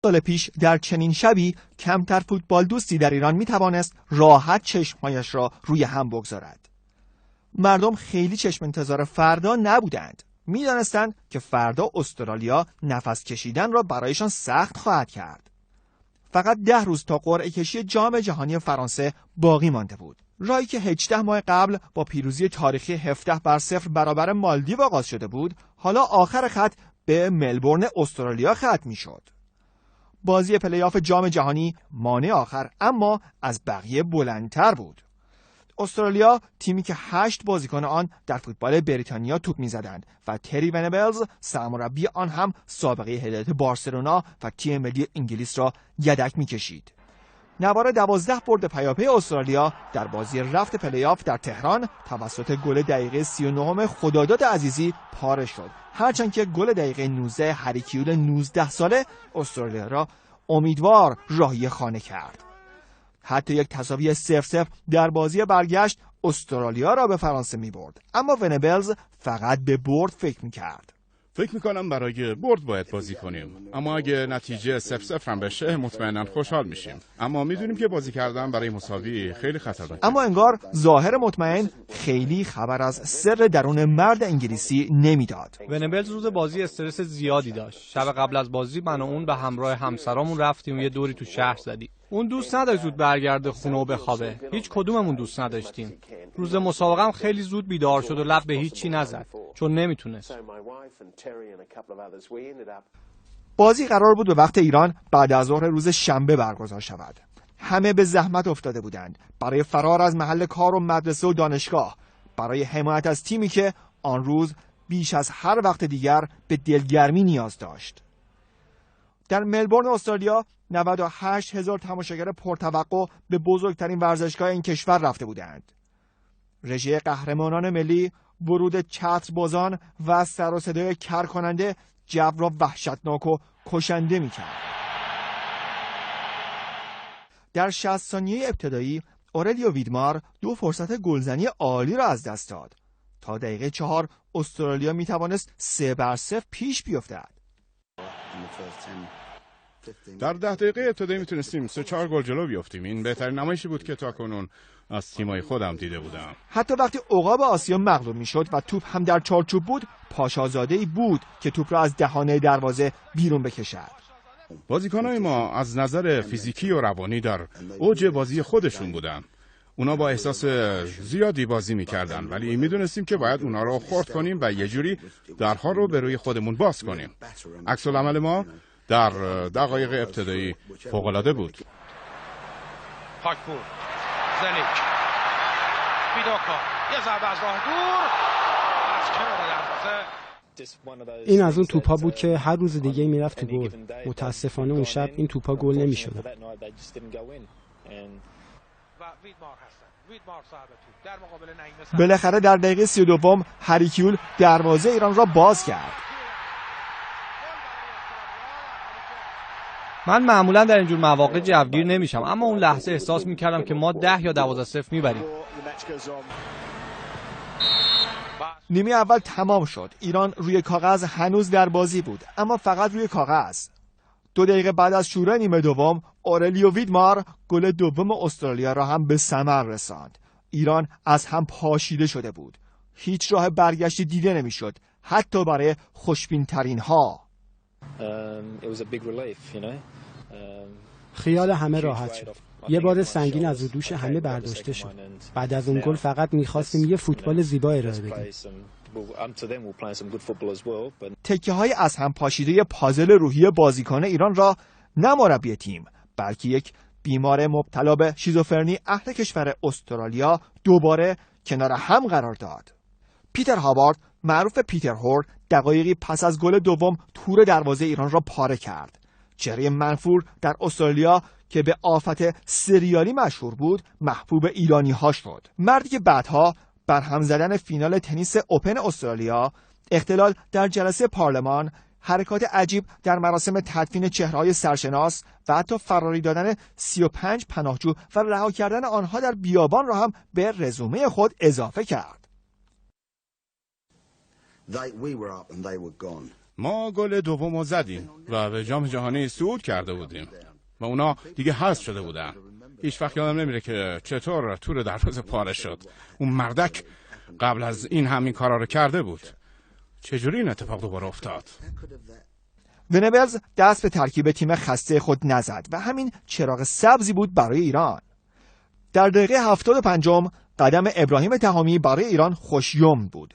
سال پیش در چنین شبی کمتر فوتبال دوستی در ایران می توانست راحت چشمهایش را روی هم بگذارد. مردم خیلی چشم انتظار فردا نبودند. می دانستند که فردا استرالیا نفس کشیدن را برایشان سخت خواهد کرد. فقط 10 روز تا قرعه کشی جام جهانی فرانسه باقی مانده بود. راهی که 18 ماه قبل با پیروزی تاریخی 17-0 برابر مالدیو آغاز شده بود، حالا آخر خط به ملبورن استرالیا ختم می شد. بازی پلی‌آف جام جهانی مانع آخر اما از بقیه بلندتر بود. استرالیا تیمی که 8 بازیکن آن در فوتبال بریتانیا توپ می‌زدند و تری ونبلز سرمربی آن هم سابقه هدایت بارسلونا و تیم ملی انگلیس را یدک می‌کشید. نوار 12 برد پیاپی استرالیا در بازی رفت پلی‌آف در تهران توسط گل دقیقه 39 خداداد عزیزی پاره شد. هرچند که گل دقیقه 19 هری کیول 19 ساله استرالیا را امیدوار راهی خانه کرد. حتی یک تساوی 0-0 در بازی برگشت استرالیا را به فرانسه می برد. اما ونبلز فقط به برد فکر می کرد. فکر میکنم برای برد باید بازی کنیم، اما اگه نتیجه 0-0 هم بشه مطمئنا خوشحال میشیم، اما میدونیم که بازی کردن برای مساوی خیلی خطرناکه. اما انگار ظاهر مطمئن خیلی خبر از سر درون مرد انگلیسی نمیداد. ونبلز روز بازی استرس زیادی داشت. شب قبل از بازی من و اون به همراه همسرامون رفتیم و یه دوری تو شهر زدیم. اون دوست نداشت زود برگرده خونه و بخوابه. هیچ کدوممون دوست نداشتیم. روز مسابقه هم خیلی زود بیدار شد و لب به هیچی نزد چون نمیتونست. بازی قرار بود به وقت ایران بعد از ظهر روز شنبه برگزار شود. همه به زحمت افتاده بودند برای فرار از محل کار و مدرسه و دانشگاه، برای حمایت از تیمی که آن روز بیش از هر وقت دیگر به دلگرمی نیاز داشت. در ملبورن استرالیا 98,000 تماشاگر پرتوقع به بزرگترین ورزشگاه این کشور رفته بودند. رژه قهرمانان ملی، ورود چتربازان و سر و صدای کرکننده جو را وحشتناک و کشنده می‌کرد. در 60 ثانیه ابتدایی اورلیو ویدمار 2 فرصت گلزنی عالی را از دست داد. تا دقیقه 4 استرالیا می‌توانست 3-0 پیش بیفتد. در 10 دقیقه ابتدایی میتونستیم 3-4 گل جلو بیافتیم. این بهترین نمایشی بود که تاکنون از تیمای خودم دیده بودم. حتی وقتی عقاب آسیا مغلوب میشد و توپ هم در چارچوب بود، پاشازاده‌ای بود که توپ را از دهانه دروازه بیرون بکشد. بازیکنان ما از نظر فیزیکی و روانی در اوج بازی خودشون بودن. اونا با احساس زیادی بازی میکردن ولی میدونستیم که باید اونا رو خرد کنیم و یه جوری درها رو به روی خودمون باز کنیم. عکس العمل ما در دقایق ابتدایی فوق‌العاده بود. پاکپور زلیک بیداکا یه ضربه از راه دور از کنار دروازه. این از اون توپا بود که هر روز دیگه میرفت تو گل. متاسفانه اون شب این توپا گل نمیشد. بالاخره در دقیقه 32 هری کیول دروازه ایران را باز کرد. من معمولا در اینجور مواقع جوگیر نمیشم، اما اون لحظه احساس میکردم که ما 10 یا 12-0 میبریم. نیمه اول تمام شد. ایران روی کاغذ هنوز در بازی بود، اما فقط روی کاغذ. 2 دقیقه بعد از شروع نیمه دوم اورلیو ویدمار گل دوم استرالیا را هم به ثمر رساند. ایران از هم پاشیده شده بود. هیچ راه برگشتی دیده نمیشد، حتی برای خوشبین ترین ها. خیال همه راحت شد. یه بار سنگین از رو دوش همه برداشته شد. بعد از اون گل فقط می‌خواستیم یه فوتبال زیبا ارائه بدیم. تکه های از هم پاشیده پازل روحی بازیکن ایران را نه مربی تیم بلکه یک بیمار مبتلا به شیزوفرنی اهل کشور استرالیا دوباره کنار هم قرار داد. پیتر هاوارد معروف پیتر هورد دقایقی پس از گل دوم تور دروازه ایران را پاره کرد. چهره منفور در استرالیا که به آفت سریالی مشهور بود محبوب ایرانی ها شد. مردی که بعدها برهم زدن فینال تنیس اوپن استرالیا، اختلال در جلسه پارلمان، حرکات عجیب در مراسم تدفین چهره‌های سرشناس و حتی فراری دادن 35 پناهجو و رها کردن آنها در بیابان را هم به رزومه خود اضافه کرد. ما گل دومو زدیم و به جام جهانی صعود کرده بودیم و اونا دیگه حذف شده بودن. هیچ وقت یادم نمیره که چطور تور دروازه پاره شد. اون مردک قبل از این همین کارا رو کرده بود. چجوری این اتفاق دوباره افتاد؟ ونبلز دست به ترکیب تیم خسته خود نزد و همین چراغ سبزی بود برای ایران. در دقیقه 75 قدم ابراهیم تهامی برای ایران خوشیوم بود.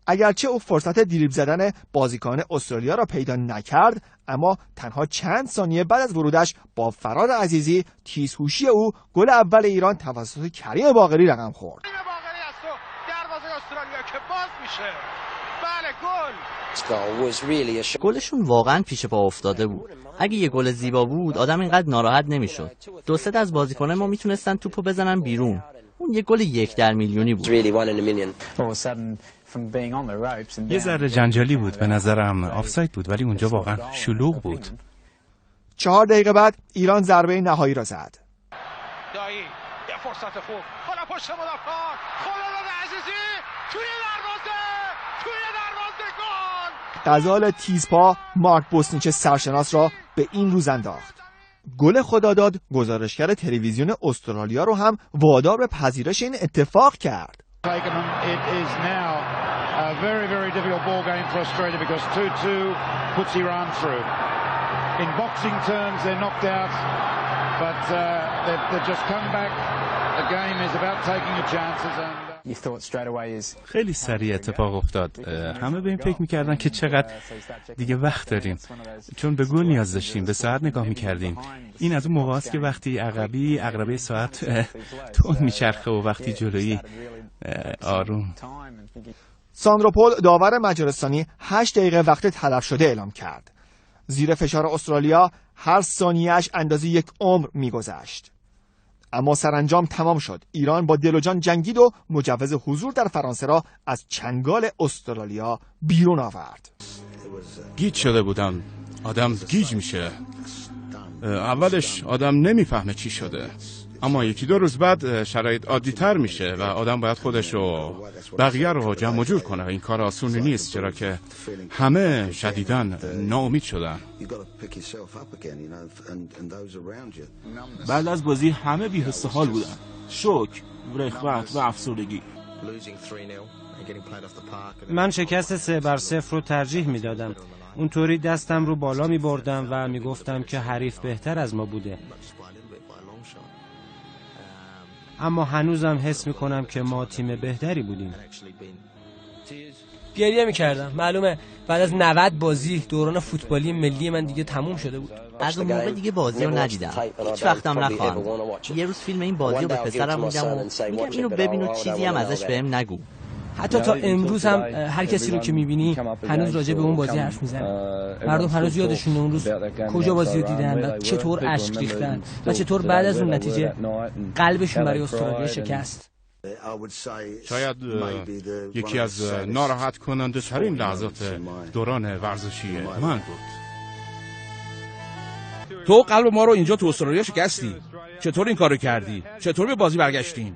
اگرچه او فرصت دریبل زدن بازیکن استرالیا را پیدا نکرد، اما تنها چند ثانیه بعد از ورودش با فراد عزیزی تیزهوشی او گل اول ایران توسط کریم باقری رقم خورد. باقری از تو دروازه استرالیا که باز میشه. بله گل. گلشون واقعا پیش پا افتاده بود. اگه یه گل زیبا بود آدم اینقدر ناراحت نمیشد. دو سه از بازیکنان ما میتونستن توپو بزنن بیرون. اون یه گل 1 در میلیونی بود. یه ذره جنجالی بود، به نظرم آفساید بود، ولی اونجا واقعا شلوغ بود. 4 دقیقه بعد ایران ضربه نهایی را زد. دایی یه فرصت خوب. بالا پشت مدافع. خالد عزیزی توی دروازه گل. غزال تیزپا مارک بوسنیچ سرشناس را به این روز انداخت. گل خداداد گزارشگر تلویزیون استرالیا رو هم وادار به پذیرش این اتفاق کرد. خیلی سریع اتفاق افتاد. همه به این فکر میکردن که چقدر دیگه وقت داریم، چون به گل نیاز داشتیم. به ساعت نگاه میکردیم. این از اون موقع است که وقتی عقربه ساعت تون میچرخه و وقتی جلویی آروم. ساندرو پول داور مجارستانی 8 دقیقه وقت تلف شده اعلام کرد. زیر فشار استرالیا هر ثانیه‌اش اندازه یک عمر میگذشت. اما سرانجام تمام شد. ایران با دل و جان جنگید و مجوز حضور در فرانسه را از چنگال استرالیا بیرون آورد. گیج شده بودم. آدم گیج میشه. اولش آدم نمیفهمه چی شده، اما 1-2 روز بعد شرایط عادی تر میشه و آدم باید خودش و بقیه رو جمع جور کنه. این کار آسونی نیست، چرا که همه شدیداً ناامید شدن. بعد از بازی همه بی‌حس حال بودن. شوک، رغبت و افسردگی. من شکست 3-0 رو ترجیح میدادم. اونطوری دستم رو بالا می بردم و می گفتم که حریف بهتر از ما بوده. اما هنوزم حس می کنم که ما تیم بهتری بودیم. گریه می کردم. معلومه بعد از 90 بازی دوران فوتبالی ملی من دیگه تموم شده بود. از اون موقع دیگه بازی رو ندیدم. هیچ وقتم نخواهم. یه روز فیلم این بازی رو به پسرم میدم و میگم اینو ببین و چیزی هم ازش بهم نگو. حتی تا امروز هم هر کسی رو که میبینی هنوز راجع به اون بازی حرف میزنه. مردم هنوز یادشونه اون روز کجا بازی رو دیدن و چطور اشک ریختن و چطور بعد از اون نتیجه قلبشون برای استرالیا شکست. شاید یکی از ناراحت کننده ترین لحظات دوران ورزشی من بود. تو قلب ما رو اینجا تو استرالیا شکستی. چطور این کارو کردی؟ چطور به بازی برگشتین؟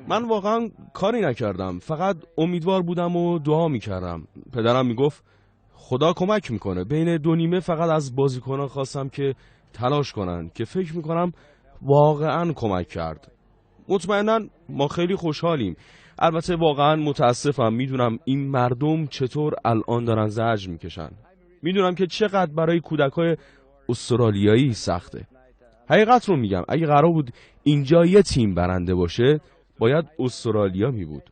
من واقعا کاری نکردم، فقط امیدوار بودم و دعا میکردم. پدرم میگفت خدا کمک میکنه. بین 2 نیمه فقط از بازیکنان خواستم که تلاش کنن که فکر میکنم واقعا کمک کرد. مطمئنا ما خیلی خوشحالیم. البته واقعا متاسفم، میدونم این مردم چطور الان دارن زجر میکشن. میدونم که چقدر برای کودکای استرالیایی سخته. حقیقت رو میگم، اگه قرار بود اینجا یه تیم برنده باشه باید استرالیا می بود.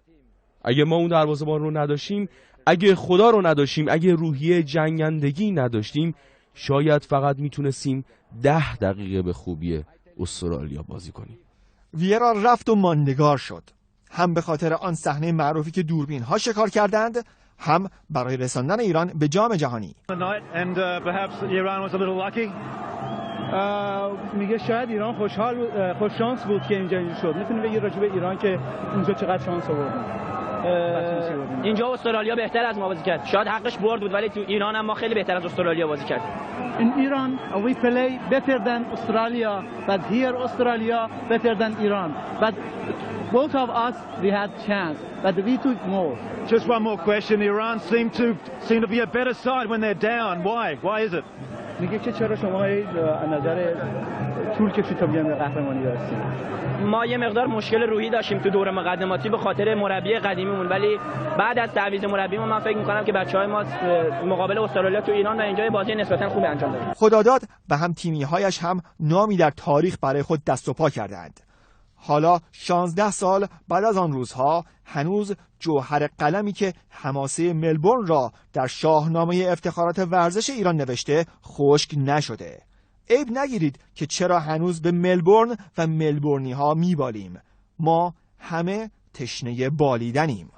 اگه ما اون دروازه‌بان رو نداشتیم، اگه خدا رو نداشتیم، اگه روحیه جنگندگی نداشتیم، شاید فقط میتونستیم 10 دقیقه به خوبی استرالیا بازی کنیم. ویرا رفت و ماندگار شد، هم به خاطر آن صحنه معروفی که دوربین ها شکار کردند، هم برای رساندن ایران به جام جهانی. میگه شاید ایران خوش شانس بود که اینجا شد. میتونی بگی راجع به ایران که اونجا چقدر شانس آوردن؟ اینجا استرالیا بهتر از ما بازی کرد. شاید حقش برد بود، ولی تو ایران هم ما خیلی بهتر از استرالیا بازی کردیم. In Iran we play better than Australia, but here Australia better than Iran. But Both of us, we had chance, but we took more. Just one more question. Iran seem to be a better side when they're down. Why is it? میگه که چرا شما از نظر طول کشید تا بیان به قهرمانی برسید؟ ما یه مقدار مشکل روحی داشتیم تو دوره مقدماتی به خاطر مربی قدیمیمون، ولی بعد از تعویض مربیمون من فکر می‌کنم که بچه‌های ما مقابل استرالیا تو ایران و اینجا بازی نسبتاً خوبی انجام دادن. خداداد و هم تیمی‌هایش هم نامی در تاریخ برای خود دست و پا کردند. حالا 16 سال بعد از آن روزها هنوز جوهر قلمی که حماسه ملبورن را در شاهنامه افتخارات ورزش ایران نوشته خشک نشده. عیب نگیرید که چرا هنوز به ملبورن و ملبورنی ها میبالیم. ما همه تشنه بالیدنیم.